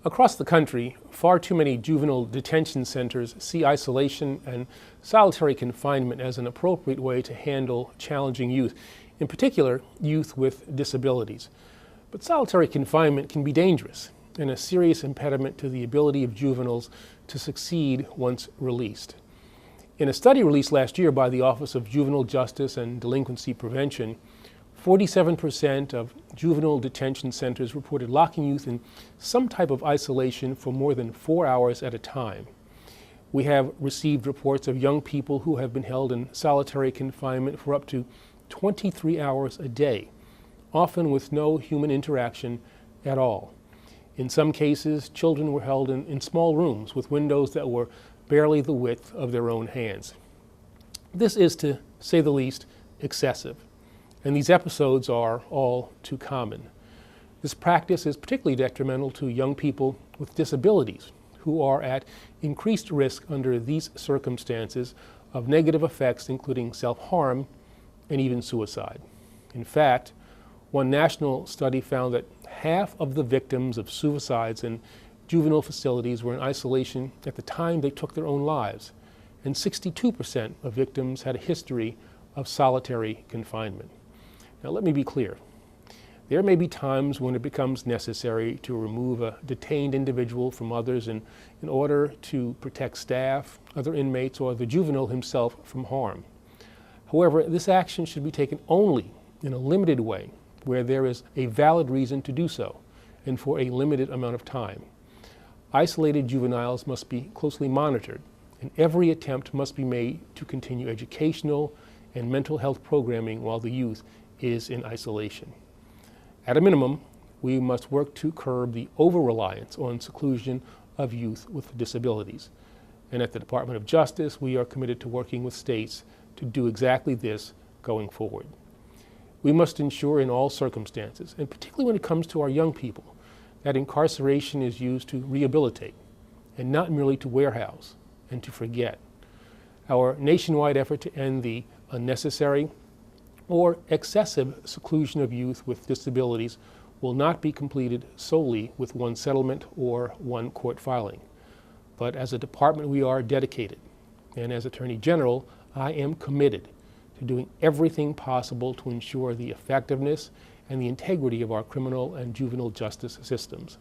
Across the country, far too many juvenile detention centers see isolation and solitary confinement as an appropriate way to handle challenging youth, in particular, youth with disabilities. But solitary confinement can be dangerous and a serious impediment to the ability of juveniles to succeed once released. In a study released last year by the Office of Juvenile Justice and Delinquency Prevention, 47% of juvenile detention centers reported locking youth in some type of isolation for more than 4 hours at a time. We have received reports of young people who have been held in solitary confinement for up to 23 hours a day, often with no human interaction at all. In some cases, children were held in small rooms with windows that were barely the width of their own hands. This is, to say the least, excessive. And these episodes are all too common. This practice is particularly detrimental to young people with disabilities who are at increased risk under these circumstances of negative effects, including self-harm and even suicide. In fact, one national study found that half of the victims of suicides in juvenile facilities were in isolation at the time they took their own lives, and 62% of victims had a history of solitary confinement. Now, let me be clear. There may be times when it becomes necessary to remove a detained individual from others in order to protect staff, other inmates, or the juvenile himself from harm. However, this action should be taken only in a limited way where there is a valid reason to do so and for a limited amount of time. Isolated juveniles must be closely monitored, and every attempt must be made to continue educational and mental health programming while the youth is in isolation. At a minimum, we must work to curb the over-reliance on seclusion of youth with disabilities. And at the Department of Justice, we are committed to working with states to do exactly this going forward. We must ensure in all circumstances, and particularly when it comes to our young people, that incarceration is used to rehabilitate and not merely to warehouse and to forget. Our nationwide effort to end the unnecessary or excessive seclusion of youth with disabilities will not be completed solely with one settlement or one court filing. But as a department, we are dedicated. And as Attorney General, I am committed to doing everything possible to ensure the effectiveness and the integrity of our criminal and juvenile justice systems.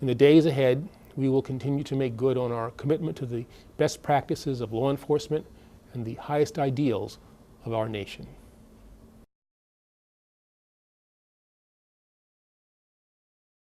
In the days ahead, we will continue to make good on our commitment to the best practices of law enforcement and the highest ideals of our nation.